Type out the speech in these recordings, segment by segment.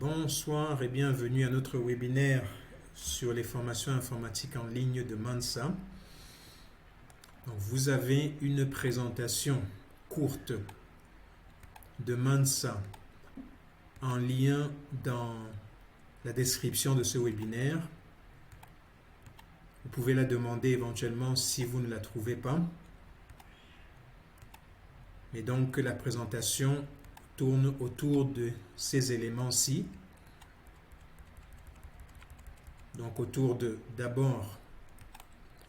Bonsoir et bienvenue à notre webinaire sur les formations informatiques en ligne de Mansa. Donc, vous avez une présentation courte de Mansa en lien dans la description de ce webinaire. Vous pouvez la demander éventuellement si vous ne la trouvez pas. Et donc la présentation tourne autour de ces éléments-ci. Donc autour de d'abord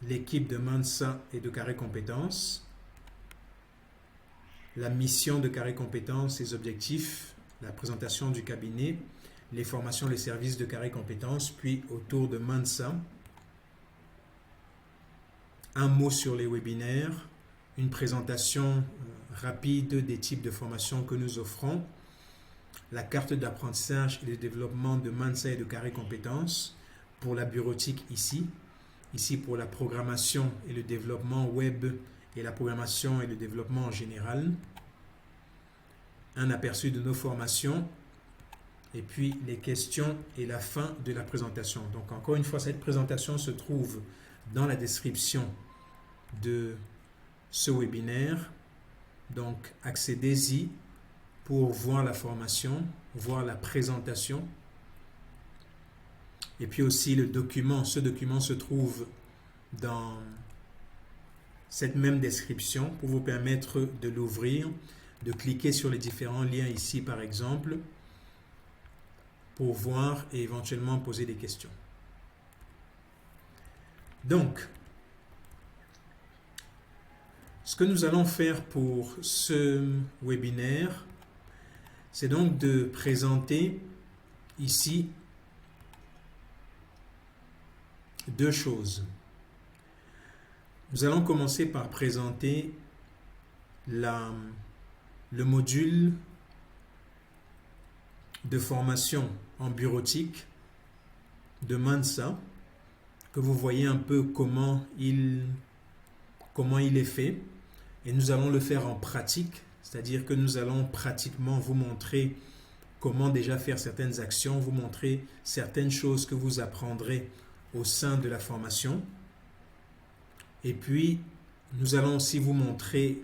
l'équipe de Mansa et de Carré Compétences, la mission de Carré Compétences, ses objectifs, la présentation du cabinet, les formations, les services de Carré Compétences, puis autour de Mansa, un mot sur les webinaires, une présentation rapide des types de formations que nous offrons, la carte d'apprentissage et de développement de Mansa et de Carré Compétences pour la bureautique ici pour la programmation et le développement web et la programmation et le développement en général, un aperçu de nos formations et puis les questions et la fin de la présentation. Donc encore une fois, cette présentation se trouve dans la description de ce webinaire. Donc accédez-y pour voir la formation, voir la présentation. Et puis aussi le document. Ce document se trouve dans cette même description pour vous permettre de l'ouvrir, de cliquer sur les différents liens ici par exemple pour voir et éventuellement poser des questions. Donc, ce que nous allons faire pour ce webinaire, c'est donc de présenter ici deux choses. Nous allons commencer par présenter le module de formation en bureautique de Mansa, que vous voyez un peu comment il est fait. Et nous allons le faire en pratique, c'est-à-dire que nous allons pratiquement vous montrer comment déjà faire certaines actions, vous montrer certaines choses que vous apprendrez au sein de la formation. Et puis, nous allons aussi vous montrer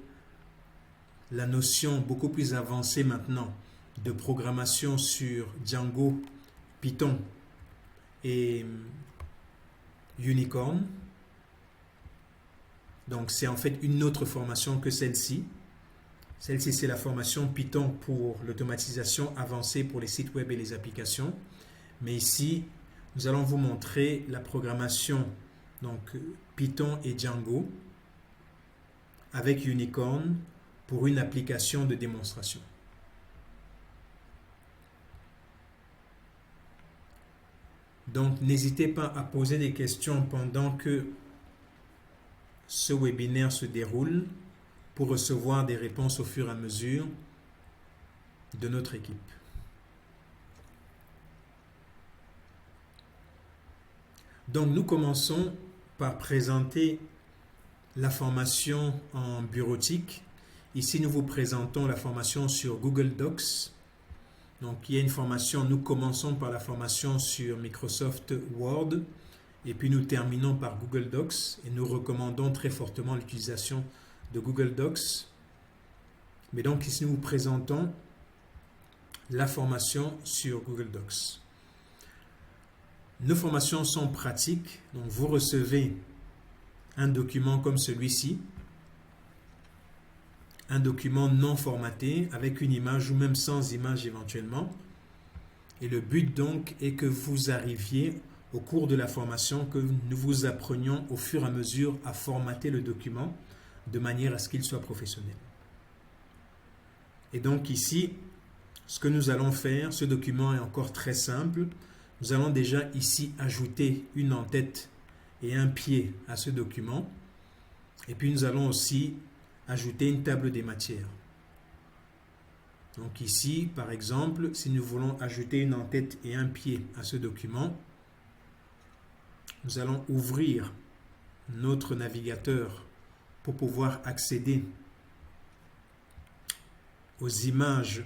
la notion beaucoup plus avancée maintenant de programmation sur Django, Python et Unicorn. Donc, c'est en fait une autre formation que celle-ci. Celle-ci, c'est la formation Python pour l'automatisation avancée pour les sites web et les applications. Mais ici, nous allons vous montrer la programmation donc Python et Django avec Unicorn pour une application de démonstration. Donc, n'hésitez pas à poser des questions pendant que ce webinaire se déroule pour recevoir des réponses au fur et à mesure de notre équipe. Donc, nous commençons par présenter la formation en bureautique. Ici, nous vous présentons la formation sur Google Docs. Donc, il y a une formation, nous commençons par la formation sur Microsoft Word et puis nous terminons par Google Docs et nous recommandons très fortement l'utilisation de Google Docs. Mais donc, ici, nous vous présentons la formation sur Google Docs. Nos formations sont pratiques, donc vous recevez un document comme celui-ci, un document non formaté avec une image ou même sans image éventuellement. Et le but donc est que vous arriviez au cours de la formation, que nous vous apprenions au fur et à mesure à formater le document de manière à ce qu'il soit professionnel. Et donc ici, ce que nous allons faire, ce document est encore très simple. Nous allons déjà ici ajouter une en-tête et un pied à ce document. Et puis nous allons aussi ajouter une table des matières. Donc ici, par exemple, si nous voulons ajouter une en-tête et un pied à ce document, nous allons ouvrir notre navigateur pour pouvoir accéder aux images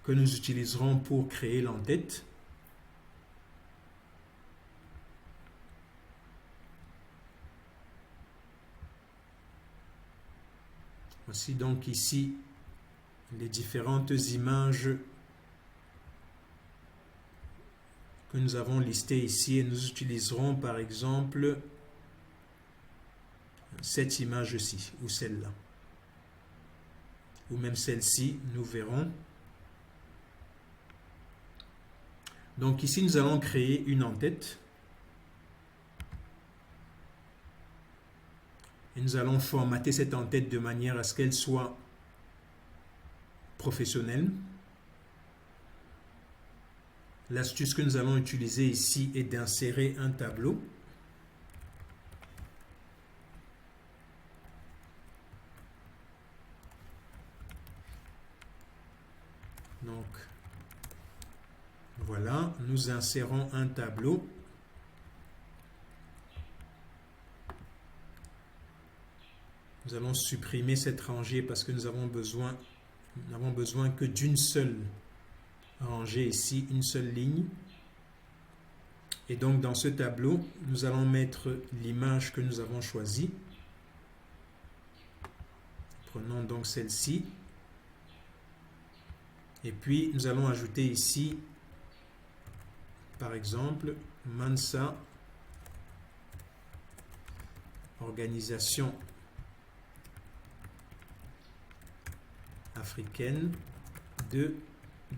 que nous utiliserons pour créer l'entête. Voici donc ici les différentes images que nous avons listées ici et nous utiliserons par exemple cette image-ci ou celle-là ou même celle-ci, nous verrons. Donc ici nous allons créer une en-tête et nous allons formater cette en-tête de manière à ce qu'elle soit professionnelle. L'astuce que nous allons utiliser ici est d'insérer un tableau. Donc, voilà, nous insérons un tableau. Nous allons supprimer cette rangée parce que nous n'avons besoin que d'une seule rangée ici, une seule ligne. Et donc, dans ce tableau, nous allons mettre l'image que nous avons choisie. Prenons donc celle-ci. Et puis, nous allons ajouter ici, par exemple, Mansa, organisation africaine de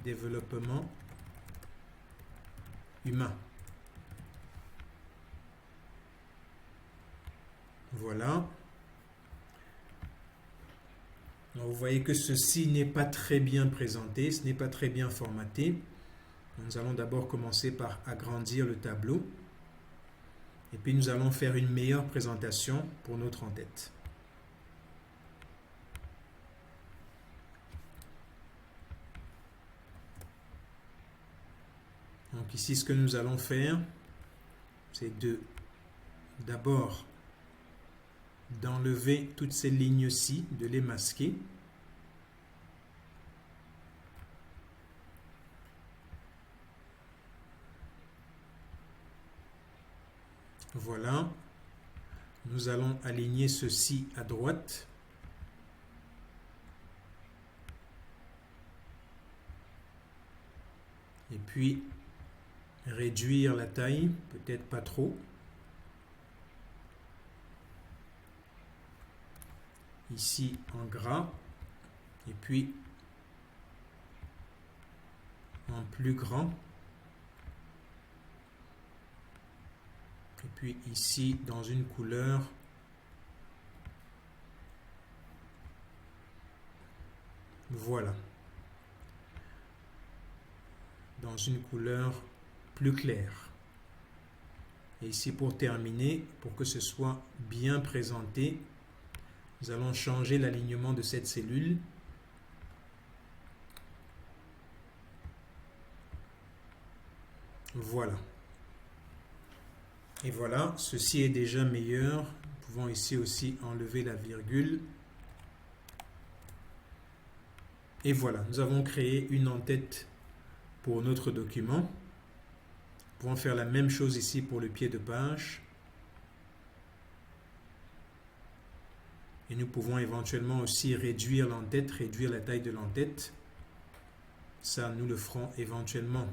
développement humain. Voilà. Donc, vous voyez que ceci n'est pas très bien présenté, ce n'est pas très bien formaté. Nous allons d'abord commencer par agrandir le tableau. Et puis nous allons faire une meilleure présentation pour notre en-tête. Donc ici, ce que nous allons faire, c'est d'abord d'enlever toutes ces lignes-ci, de les masquer. Voilà. Nous allons aligner ceci à droite. Et puis, réduire la taille, peut-être pas trop. Ici en gras. Et puis, en plus grand. Et puis ici, dans une couleur voilà. Dans une couleur plus claire. Et ici, pour terminer, pour que ce soit bien présenté, nous allons changer l'alignement de cette cellule. Voilà. Et voilà, ceci est déjà meilleur. Nous pouvons ici aussi enlever la virgule. Et voilà, nous avons créé une en-tête pour notre document. Nous pouvons faire la même chose ici pour le pied de page. Et nous pouvons éventuellement aussi réduire l'en-tête, réduire la taille de l'en-tête. Ça, nous le ferons éventuellement.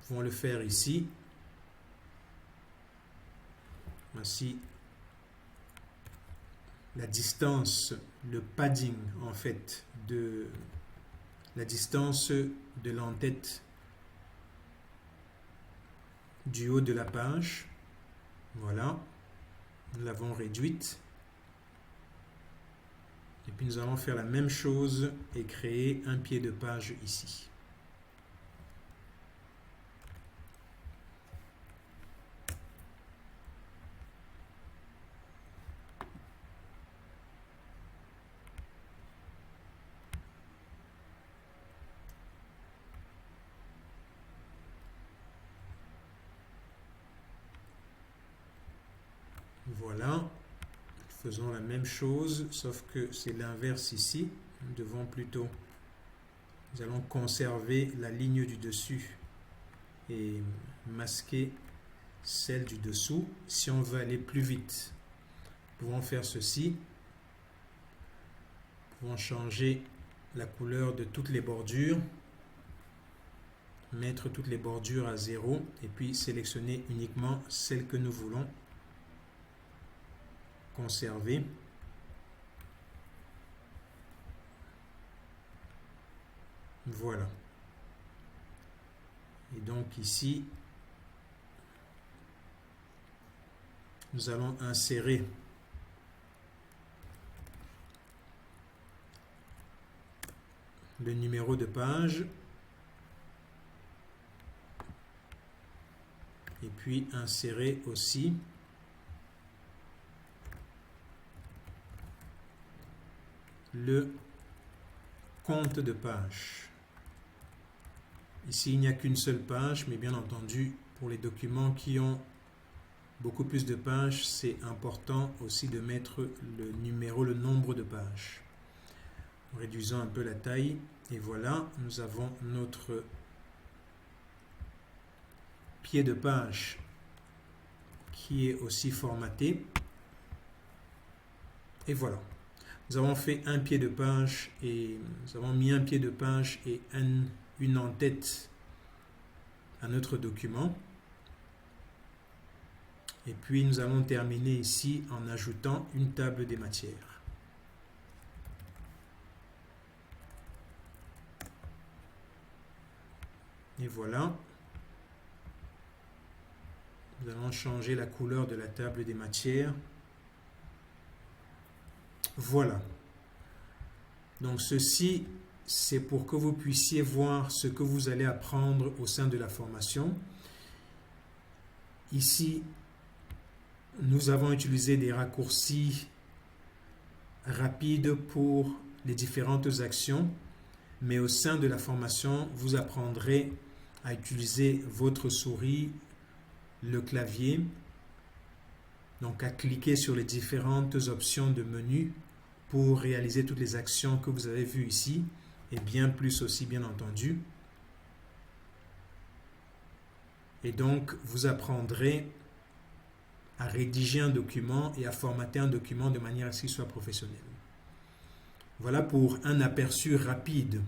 Nous pouvons le faire ici. Voici la distance, le padding en fait, de la distance de l'en-tête du haut de la page. Voilà. Nous l'avons réduite. Et puis nous allons faire la même chose et créer un pied de page ici. Voilà, faisons la même chose, sauf que c'est l'inverse ici. nous allons conserver la ligne du dessus et masquer celle du dessous. Si on veut aller plus vite, nous pouvons faire ceci. Nous pouvons changer la couleur de toutes les bordures, mettre toutes les bordures à 0 et puis sélectionner uniquement celles que nous voulons conserver. Voilà. Et donc ici, nous allons insérer le numéro de page et puis insérer aussi le compte de page. Ici, il n'y a qu'une seule page, mais bien entendu, pour les documents qui ont beaucoup plus de pages, c'est important aussi de mettre le numéro, le nombre de pages. Réduisons un peu la taille et voilà, nous avons notre pied de page qui est aussi formaté. Et voilà, nous avons fait un pied de page et nous avons mis un pied de page et une en-tête à notre document. Et puis nous allons terminer ici en ajoutant une table des matières. Et voilà. Nous allons changer la couleur de la table des matières. Voilà. Donc ceci, c'est pour que vous puissiez voir ce que vous allez apprendre au sein de la formation. Ici, nous avons utilisé des raccourcis rapides pour les différentes actions, mais au sein de la formation, vous apprendrez à utiliser votre souris, le clavier, donc à cliquer sur les différentes options de menu pour réaliser toutes les actions que vous avez vues ici, et bien plus aussi, bien entendu. Et donc, vous apprendrez à rédiger un document et à formater un document de manière à ce qu'il soit professionnel. Voilà pour un aperçu rapide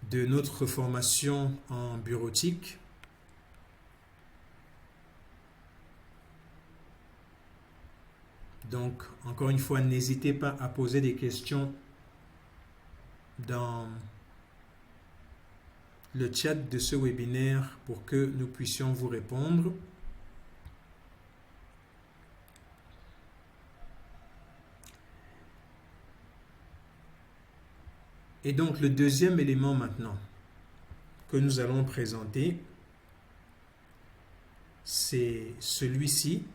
de notre formation en bureautique. Donc, encore une fois, n'hésitez pas à poser des questions dans le chat de ce webinaire pour que nous puissions vous répondre. Et donc, le deuxième élément maintenant que nous allons présenter, c'est celui-ci.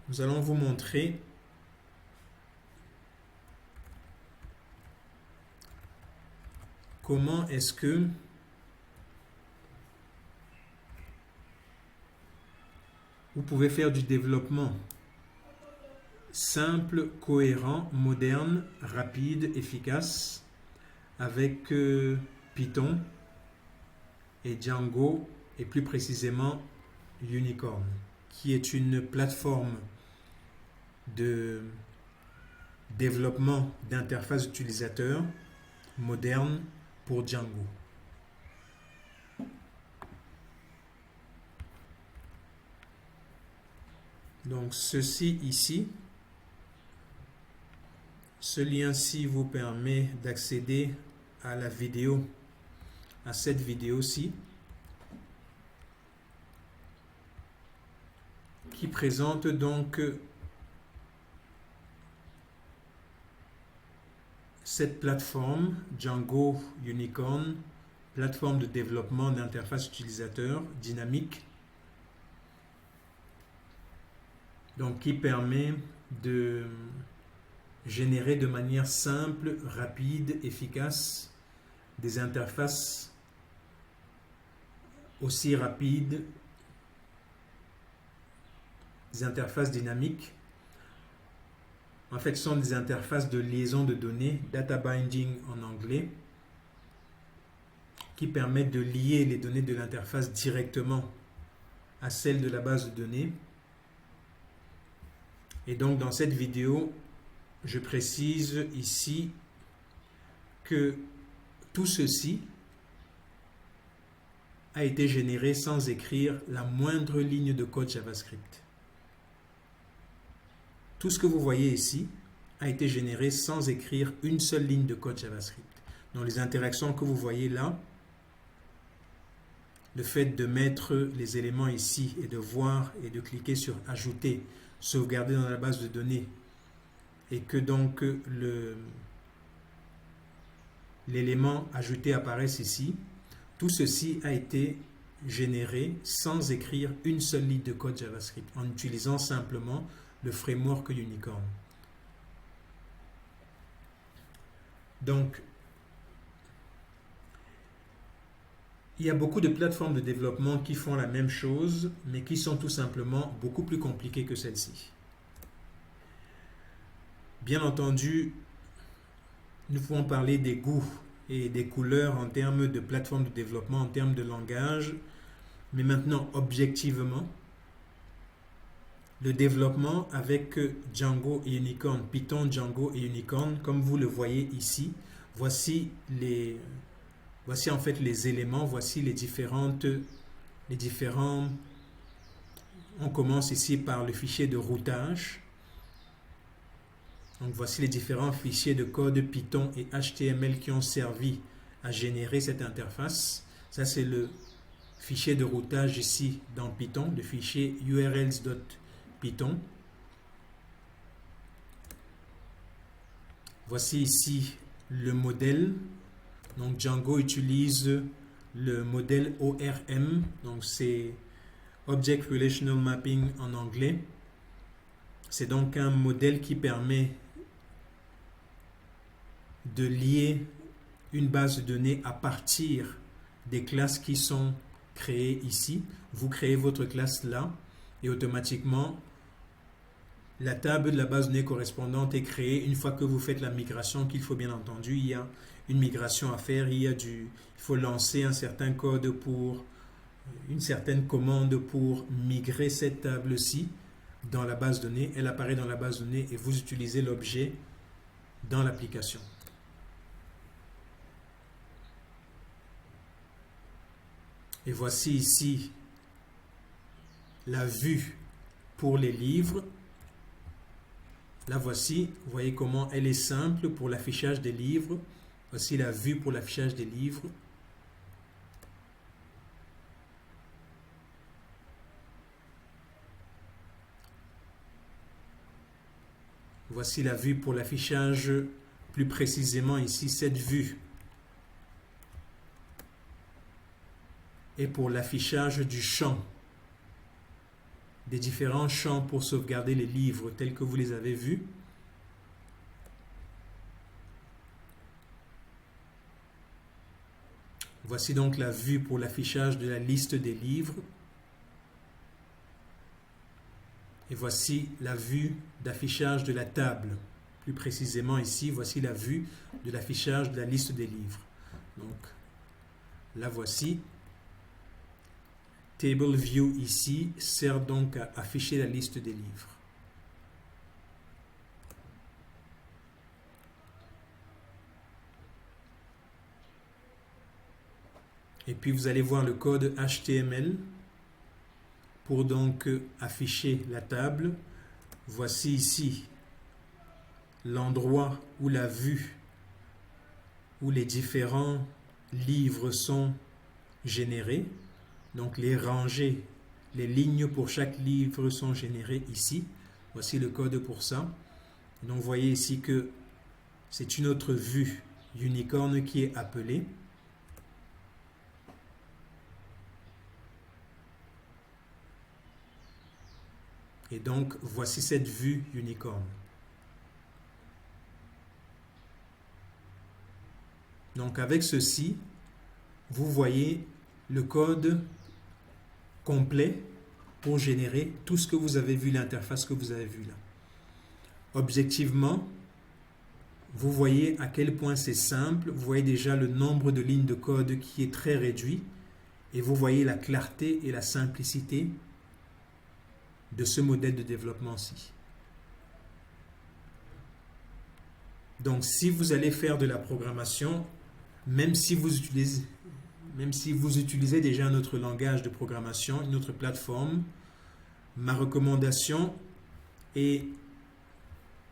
Nous allons vous montrer comment est-ce que vous pouvez faire du développement simple, cohérent, moderne, rapide, efficace avec Python et Django et plus précisément Unicorn, qui est une plateforme de développement d'interface utilisateur moderne pour Django. Donc ceci ici, ce lien-ci vous permet d'accéder à la vidéo, à cette vidéo-ci, qui présente donc cette plateforme Django Unicorn, plateforme de développement d'interface utilisateur dynamique, donc qui permet de générer de manière simple, rapide, efficace des interfaces aussi rapides des interfaces dynamiques. En fait, ce sont des interfaces de liaison de données, data binding en anglais, qui permettent de lier les données de l'interface directement à celles de la base de données. Et donc, dans cette vidéo, je précise ici que tout ceci a été généré sans écrire la moindre ligne de code JavaScript. Tout ce que vous voyez ici a été généré sans écrire une seule ligne de code JavaScript. Donc les interactions que vous voyez là, le fait de mettre les éléments ici et de voir et de cliquer sur ajouter, sauvegarder dans la base de données et que donc l'élément ajouté apparaisse ici, tout ceci a été généré sans écrire une seule ligne de code JavaScript en utilisant simplement le framework Unicorn. Donc, il y a beaucoup de plateformes de développement qui font la même chose, mais qui sont tout simplement beaucoup plus compliquées que celle-ci. Bien entendu, nous pouvons parler des goûts et des couleurs en termes de plateforme de développement, en termes de langage, mais maintenant, objectivement, le développement avec Django et Unicorn, Python, Django et Unicorn, comme vous le voyez ici, voici en fait les éléments, voici les différents. On commence ici par le fichier de routage. Donc voici les différents fichiers de code Python et HTML qui ont servi à générer cette interface. Ça c'est le fichier de routage ici dans Python, le fichier urls.python. Voici ici le modèle. Donc Django utilise le modèle ORM, donc c'est Object Relational Mapping en anglais. C'est donc un modèle qui permet de lier une base de données à partir des classes qui sont créées ici. Vous créez votre classe là et automatiquement la table de la base de données correspondante est créée une fois que vous faites la migration, qu'il faut bien entendu, il y a une migration à faire, il faut lancer un certain code pour une certaine commande pour migrer cette table-ci dans la base de données. Elle apparaît dans la base de données et vous utilisez l'objet dans l'application. Et voici ici la vue pour les livres. Là, voici, vous voyez comment elle est simple pour l'affichage des livres. Voici la vue pour l'affichage des livres. Voici la vue pour l'affichage, plus précisément ici, cette vue est pour l'affichage du champ, des différents champs pour sauvegarder les livres tels que vous les avez vus. Voici donc la vue pour l'affichage de la liste des livres. Et voici la vue d'affichage de la table. Plus précisément ici, voici la vue de l'affichage de la liste des livres. Donc, la voici. Table View ici sert donc à afficher la liste des livres. Et puis vous allez voir le code HTML pour donc afficher la table. Voici ici l'endroit où la vue, où les différents livres sont générés. Donc les rangées, les lignes pour chaque livre sont générées ici. Voici le code pour ça. Donc vous voyez ici que c'est une autre vue Unicorn qui est appelée. Et donc voici cette vue Unicorn. Donc avec ceci, vous voyez le code complet pour générer tout ce que vous avez vu, l'interface que vous avez vue là. Objectivement, vous voyez à quel point c'est simple, vous voyez déjà le nombre de lignes de code qui est très réduit et vous voyez la clarté et la simplicité de ce modèle de développement-ci. Donc, si vous allez faire de la programmation, même si vous utilisez déjà un autre langage de programmation, une autre plateforme, ma recommandation est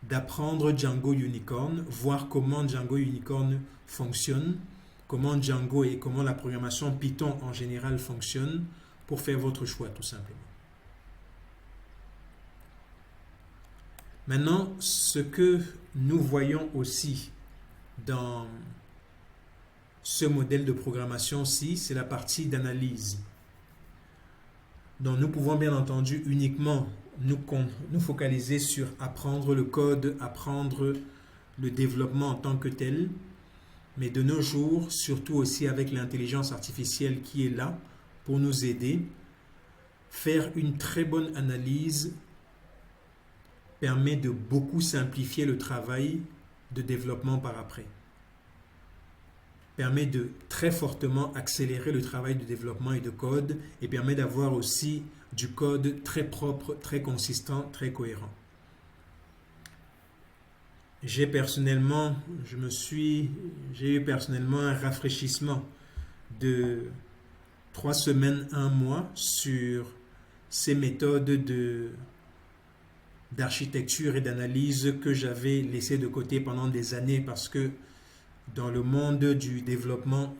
d'apprendre Django Unicorn, voir comment Django Unicorn fonctionne, comment Django et comment la programmation Python en général fonctionne pour faire votre choix tout simplement. Maintenant, ce que nous voyons aussi dans ce modèle de programmation-ci, c'est la partie d'analyse. Donc nous pouvons bien entendu uniquement nous focaliser sur apprendre le code, apprendre le développement en tant que tel, mais de nos jours, surtout aussi avec l'intelligence artificielle qui est là pour nous aider, faire une très bonne analyse permet de beaucoup simplifier le travail de développement par après. Permet de très fortement accélérer le travail de développement et de code et permet d'avoir aussi du code très propre, très consistant, très cohérent. J'ai eu personnellement un rafraîchissement de 3 semaines, 1 mois sur ces méthodes d'architecture et d'analyse que j'avais laissées de côté pendant des années parce que dans le monde du développement,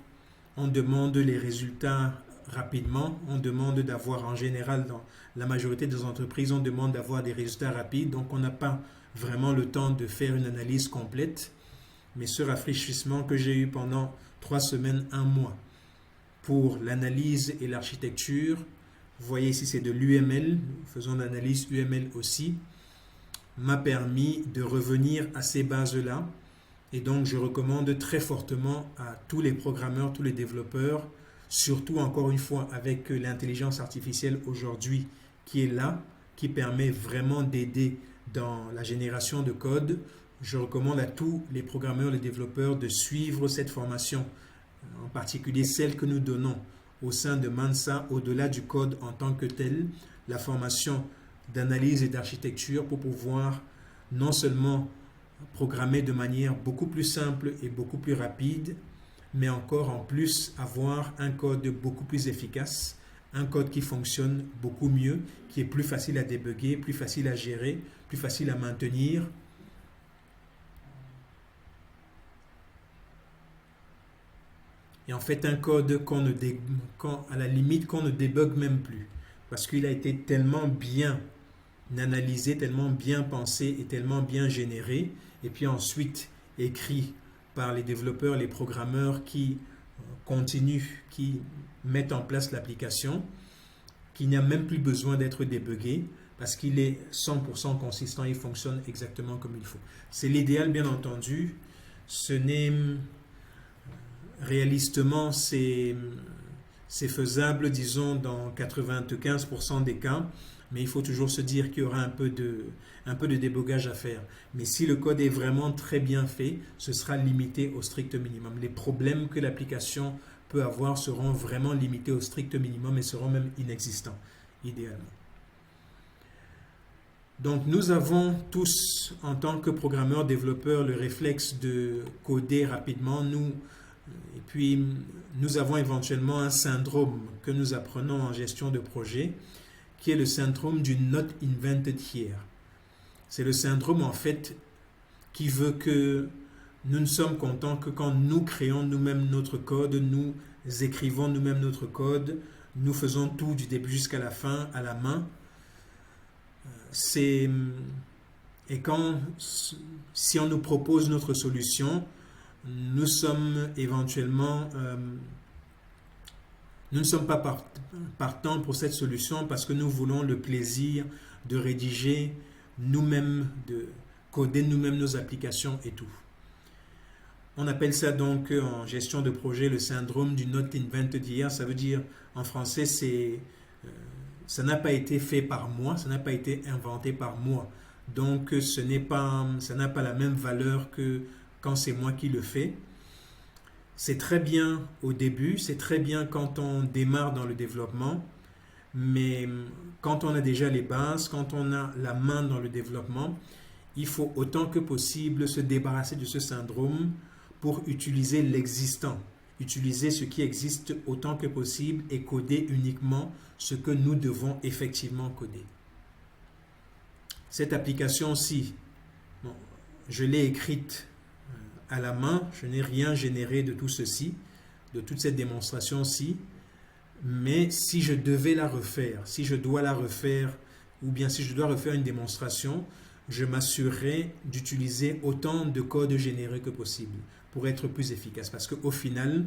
on demande les résultats rapidement, on demande d'avoir en général dans la majorité des entreprises, on demande d'avoir des résultats rapides, donc on n'a pas vraiment le temps de faire une analyse complète. Mais ce rafraîchissement que j'ai eu pendant 3 semaines, 1 mois pour l'analyse et l'architecture, vous voyez ici c'est de l'UML, nous faisons l'analyse UML aussi, m'a permis de revenir à ces bases-là. Et donc, je recommande très fortement à tous les programmeurs, tous les développeurs, surtout encore une fois avec l'intelligence artificielle aujourd'hui qui est là, qui permet vraiment d'aider dans la génération de code. Je recommande à tous les programmeurs, les développeurs de suivre cette formation, en particulier celle que nous donnons au sein de Mansa, au-delà du code en tant que tel, la formation d'analyse et d'architecture pour pouvoir non seulement programmer de manière beaucoup plus simple et beaucoup plus rapide, mais encore en plus avoir un code beaucoup plus efficace, un code qui fonctionne beaucoup mieux, qui est plus facile à débugger, plus facile à gérer, plus facile à maintenir. Et en fait, un code à la limite qu'on ne débug même plus, parce qu'il a été tellement bien analysé, tellement bien pensé et tellement bien généré, et puis ensuite écrit par les développeurs, les programmeurs qui continuent, qui mettent en place l'application, qu'il n'y a même plus besoin d'être débugué parce qu'il est 100% consistant, il fonctionne exactement comme il faut. C'est l'idéal bien entendu, ce n'est réalistement, c'est faisable disons dans 95% des cas, mais il faut toujours se dire qu'il y aura un peu de débogage à faire. Mais si le code est vraiment très bien fait, ce sera limité au strict minimum. Les problèmes que l'application peut avoir seront vraiment limités au strict minimum et seront même inexistants, idéalement. Donc nous avons tous, en tant que programmeurs, développeurs, le réflexe de coder rapidement. Et puis nous avons éventuellement un syndrome que nous apprenons en gestion de projet, qui est le syndrome du not invented here. C'est le syndrome en fait qui veut que nous ne sommes contents que quand nous créons nous-mêmes notre code, nous écrivons nous-mêmes notre code, nous faisons tout du début jusqu'à la fin à la main. Et si on nous propose notre solution, nous sommes éventuellement nous ne sommes pas partants pour cette solution parce que nous voulons le plaisir de rédiger nous-mêmes, de coder nous-mêmes nos applications et tout. On appelle ça donc en gestion de projet le syndrome du not invented here. Ça veut dire en français c'est ça n'a pas été fait par moi, ça n'a pas été inventé par moi. Donc, ça n'a pas la même valeur que quand c'est moi qui le fais. C'est très bien au début, c'est très bien quand on démarre dans le développement, mais quand on a déjà les bases, quand on a la main dans le développement, il faut autant que possible se débarrasser de ce syndrome pour utiliser l'existant, utiliser ce qui existe autant que possible et coder uniquement ce que nous devons effectivement coder. Cette application-ci, bon, je l'ai écrite à la main, je n'ai rien généré de tout ceci, de toute cette démonstration-ci, mais si je devais la refaire, si je dois la refaire, ou bien si je dois refaire une démonstration, je m'assurerai d'utiliser autant de code généré que possible pour être plus efficace, parce qu'au final,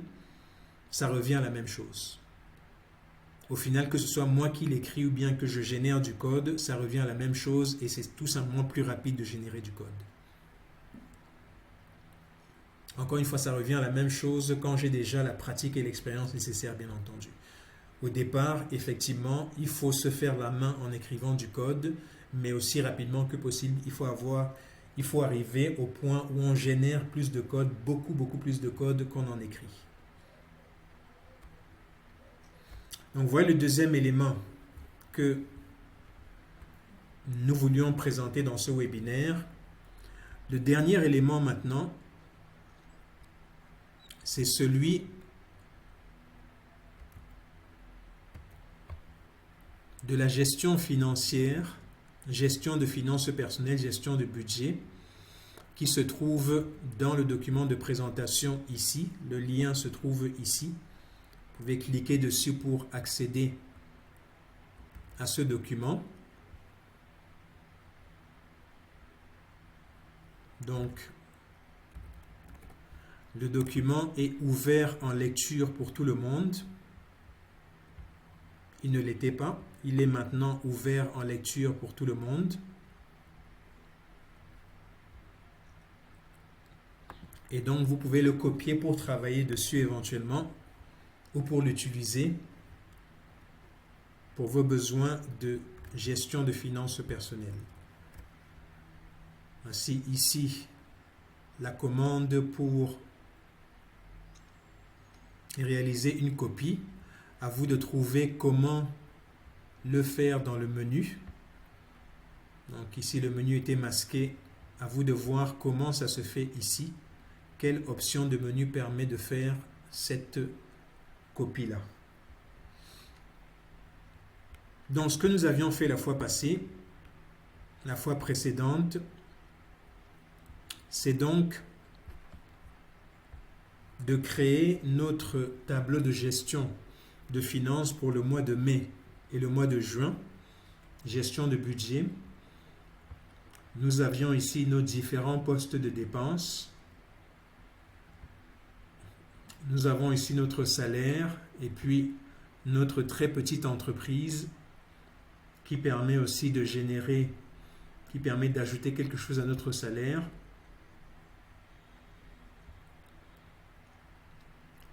ça revient à la même chose. Au final, que ce soit moi qui l'écris ou bien que je génère du code, ça revient à la même chose et c'est tout simplement plus rapide de générer du code. Encore une fois, ça revient à la même chose quand j'ai déjà la pratique et l'expérience nécessaire, bien entendu. Au départ, effectivement, il faut se faire la main en écrivant du code, mais aussi rapidement que possible, il faut arriver au point où on génère plus de code, beaucoup plus de code qu'on en écrit. Donc voilà le deuxième élément que nous voulions présenter dans ce webinaire. Le dernier élément maintenant, c'est celui de la gestion financière, gestion de finances personnelles, gestion de budget, qui se trouve dans le document de présentation ici. Le lien se trouve ici. Vous pouvez cliquer dessus pour accéder à ce document. Donc, le document est ouvert en lecture pour tout le monde. Il ne l'était pas. Il est maintenant ouvert en lecture pour tout le monde. Et donc, vous pouvez le copier pour travailler dessus éventuellement ou pour l'utiliser pour vos besoins de gestion de finances personnelles. Ainsi, ici, la commande pour réaliser une copie. À vous de trouver comment le faire dans le menu. Donc ici, le menu était masqué. À vous de voir comment ça se fait ici. Quelle option de menu permet de faire cette copie-là. Donc, ce que nous avions fait la fois passée, la fois précédente, c'est donc de créer notre tableau de gestion de finances pour le mois de mai et le mois de juin, gestion de budget. Nous avions ici nos différents postes de dépenses. Nous avons ici notre salaire et puis notre très petite entreprise qui permet aussi de générer, qui permet d'ajouter quelque chose à notre salaire.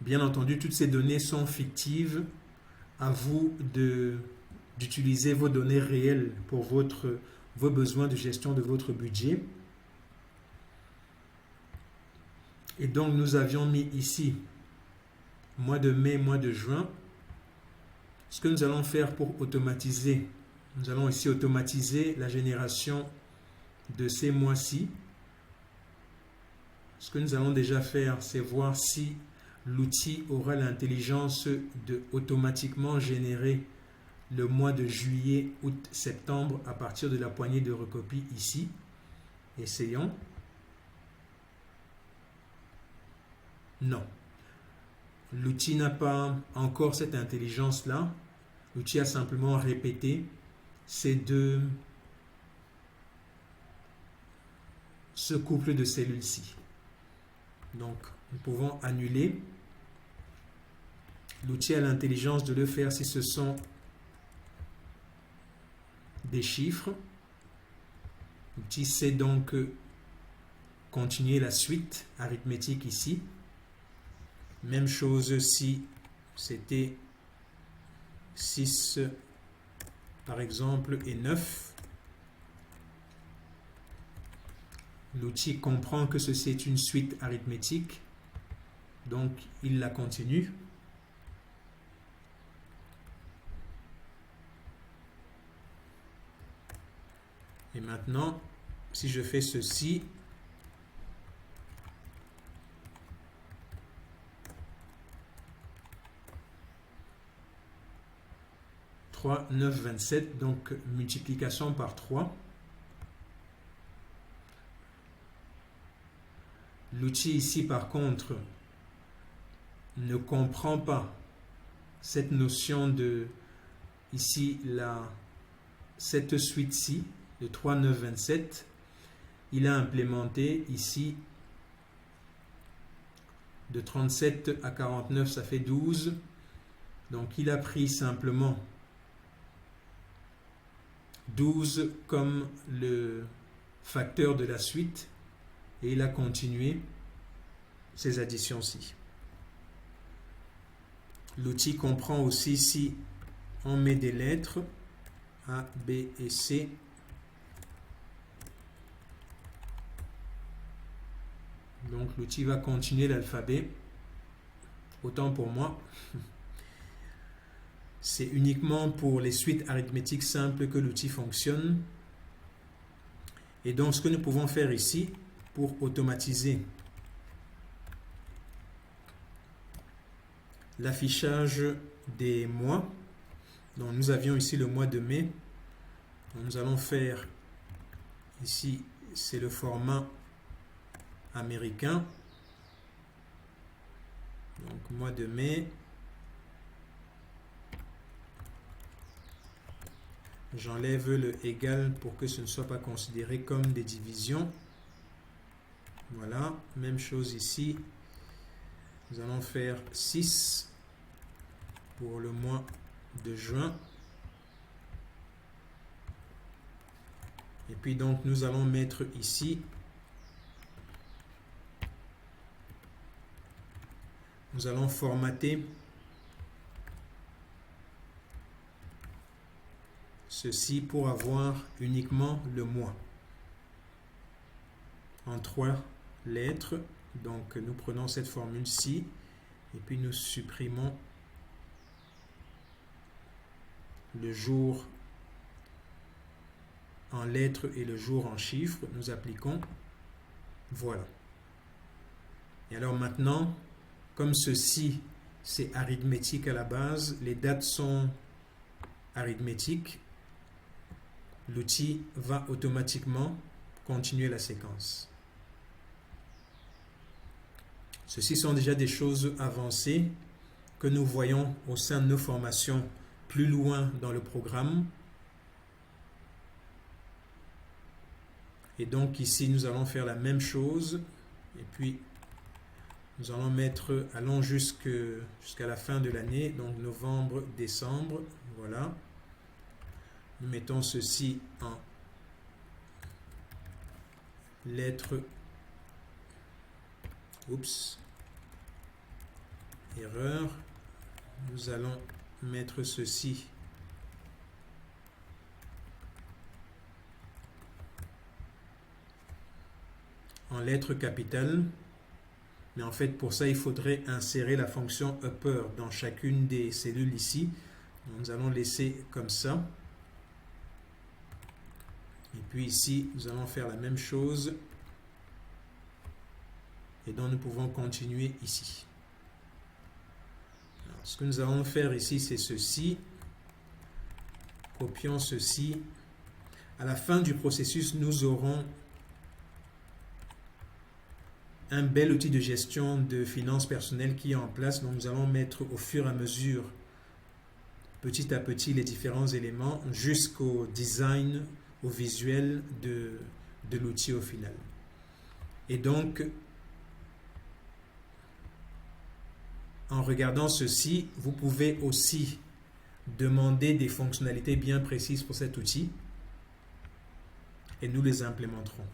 Bien entendu, toutes ces données sont fictives. À vous d'utiliser vos données réelles pour vos besoins de gestion de votre budget. Et donc, nous avions mis ici mois de mai, mois de juin. Ce que nous allons faire pour automatiser, nous allons ici automatiser la génération de ces mois-ci. Ce que nous allons déjà faire, c'est voir si l'outil aura l'intelligence de automatiquement générer le mois de juillet, août, septembre à partir de la poignée de recopie ici. Essayons. Non. L'outil n'a pas encore cette intelligence-là. L'outil a simplement répété ce couple de cellules-ci. Donc, nous pouvons annuler. L'outil a l'intelligence de le faire si ce sont des chiffres. L'outil sait donc continuer la suite arithmétique ici. Même chose si c'était 6 par exemple, est 9. L'outil comprend que ceci est une suite arithmétique, donc il la continue. Et maintenant, si je fais ceci, « 3, 9, 27 », donc multiplication par 3. L'outil ici, par contre, ne comprend pas cette notion de, ici, cette suite-ci, de 3, 9, 27. Il a implémenté ici, de 37 à 49, ça fait 12. Donc, il a pris simplement 12 comme le facteur de la suite et il a continué ces additions-ci. L'outil comprend aussi, si on met des lettres A, B et C, donc l'outil va continuer l'alphabet. Autant pour moi, c'est uniquement pour les suites arithmétiques simples que l'outil fonctionne. Et donc ce que nous pouvons faire ici, pour automatiser l'affichage des mois, donc nous avions ici le mois de mai, donc nous allons faire ici, c'est le format américain, donc mois de mai, j'enlève le égal pour que ce ne soit pas considéré comme des divisions. Voilà, même chose ici. Nous allons faire 6 pour le mois de juin. Et puis donc nous allons mettre ici, nous allons formater ceci pour avoir uniquement le mois en 3 lettres. Donc nous prenons cette formule-ci et puis nous supprimons le jour en lettres et le jour en chiffres. Nous appliquons. Voilà. Et alors maintenant, comme ceci c'est arithmétique à la base, les dates sont arithmétiques, l'outil va automatiquement continuer la séquence. Ceci sont déjà des choses avancées que nous voyons au sein de nos formations plus loin dans le programme. Et donc ici, nous allons faire la même chose. Et puis, nous allons mettre, allons jusqu'à la fin de l'année, donc novembre, décembre. Voilà. Nous mettons ceci en lettres. Oups. Erreur. Nous allons mettre ceci en lettres capitales. Mais en fait, pour ça, il faudrait insérer la fonction upper dans chacune des cellules ici. Nous allons laisser comme ça. Et puis ici, nous allons faire la même chose. Et donc, nous pouvons continuer ici. Alors, ce que nous allons faire ici, c'est ceci. Copions ceci. À la fin du processus, nous aurons un bel outil de gestion de finances personnelles qui est en place. Donc, nous allons mettre au fur et à mesure, petit à petit, les différents éléments jusqu'au design, au visuel de l'outil au final. Et donc, en regardant ceci, vous pouvez aussi demander des fonctionnalités bien précises pour cet outil et nous les implémenterons.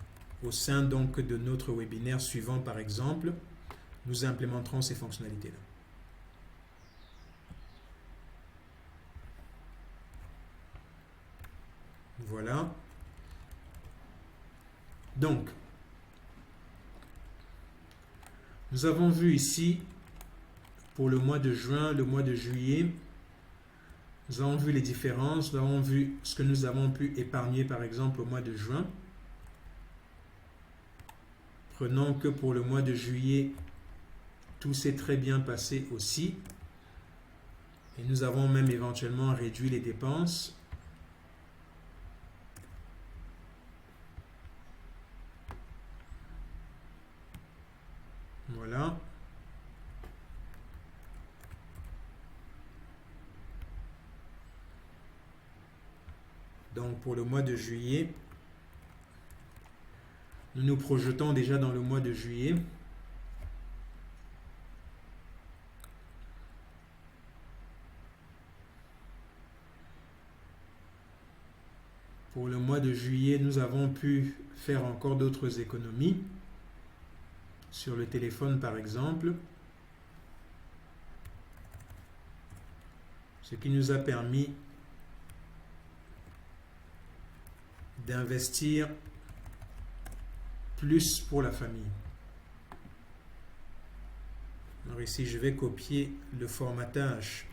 Au sein donc de notre webinaire suivant, par exemple, nous implémenterons ces fonctionnalités-là. Voilà. Donc, nous avons vu ici, pour le mois de juin, le mois de juillet, nous avons vu les différences, nous avons vu ce que nous avons pu épargner, par exemple, au mois de juin. Prenons que pour le mois de juillet, tout s'est très bien passé aussi. Et nous avons même éventuellement réduit les dépenses. Voilà. Donc pour le mois de juillet, nous nous projetons déjà dans le mois de juillet. Pour le mois de juillet, nous avons pu faire encore d'autres économies. Sur le téléphone, par exemple. Ce qui nous a permis d'investir plus pour la famille. Alors ici, je vais copier le formatage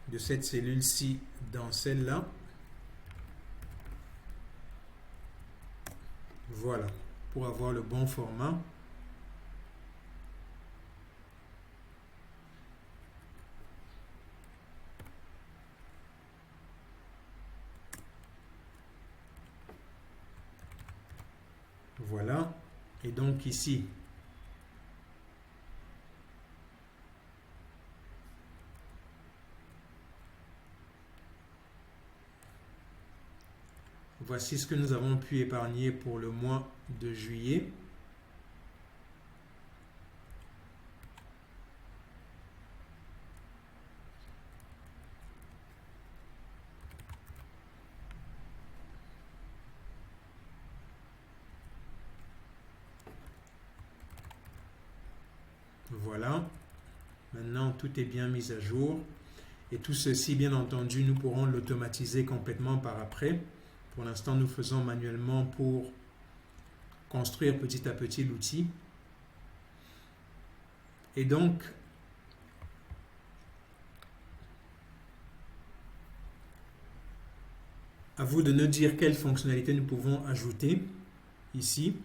de cette cellule-ci dans celle-là. Voilà, pour avoir le bon format. Voilà, et donc ici, voici ce que nous avons pu épargner pour le mois de juillet. Voilà, maintenant tout est bien mis à jour. Et tout ceci, bien entendu, nous pourrons l'automatiser complètement par après. Pour l'instant, nous faisons manuellement pour construire petit à petit l'outil. Et donc, à vous de nous dire quelles fonctionnalités nous pouvons ajouter ici.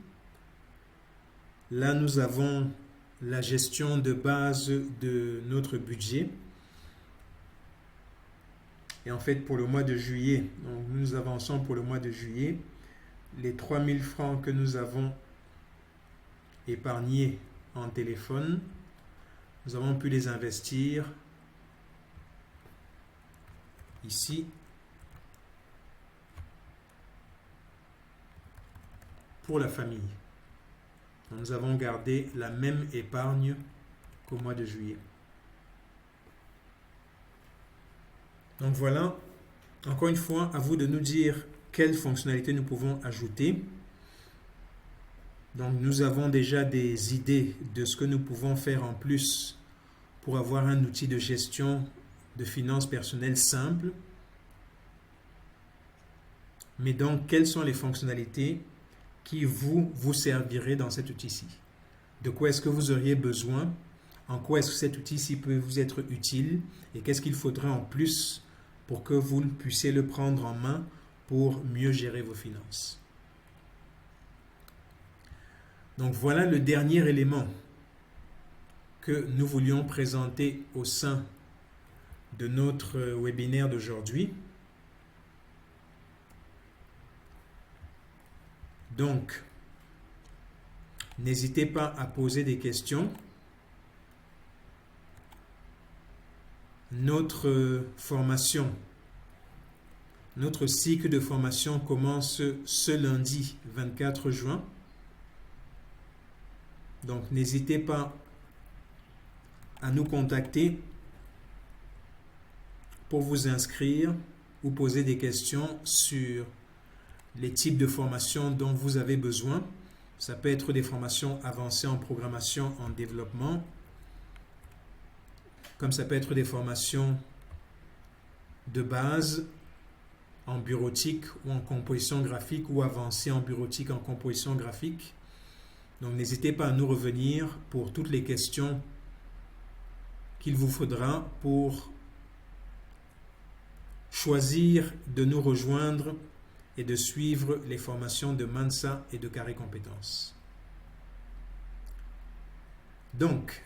Là, nous avons la gestion de base de notre budget. Et en fait, pour le mois de juillet, donc nous avançons pour le mois de juillet. Les 3000 francs que nous avons épargnés en téléphone, nous avons pu les investir ici pour la famille. Donc, nous avons gardé la même épargne qu'au mois de juillet. Donc voilà, encore une fois, à vous de nous dire quelles fonctionnalités nous pouvons ajouter. Donc nous avons déjà des idées de ce que nous pouvons faire en plus pour avoir un outil de gestion de finances personnelles simple. Mais donc, quelles sont les fonctionnalités qui vous serviraient dans cet outil-ci? De quoi est-ce que vous auriez besoin? En quoi est-ce que cet outil-ci peut vous être utile? Et qu'est-ce qu'il faudrait en plus pour que vous puissiez le prendre en main pour mieux gérer vos finances? Donc voilà le dernier élément que nous voulions présenter au sein de notre webinaire d'aujourd'hui. Donc, n'hésitez pas à poser des questions. Notre formation, notre cycle de formation commence ce lundi 24 juin. Donc, n'hésitez pas à nous contacter pour vous inscrire ou poser des questions sur les types de formations dont vous avez besoin. Ça peut être des formations avancées en programmation, en développement, comme ça peut être des formations de base en bureautique ou en composition graphique ou avancées en bureautique, en composition graphique. Donc n'hésitez pas à nous revenir pour toutes les questions qu'il vous faudra pour choisir de nous rejoindre et de suivre les formations de Mansa et de Carré Compétences. Donc,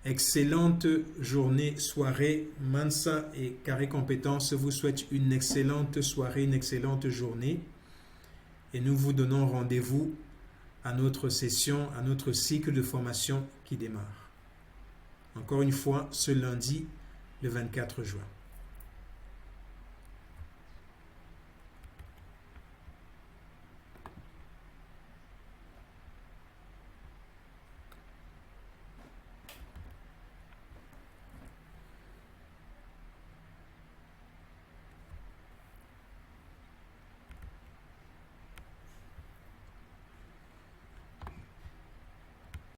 excellente journée, soirée. Mansa et Carré Compétences vous souhaitent une excellente soirée, une excellente journée. Et nous vous donnons rendez-vous à notre session, à notre cycle de formation qui démarre. Encore une fois, ce lundi, le 24 juin.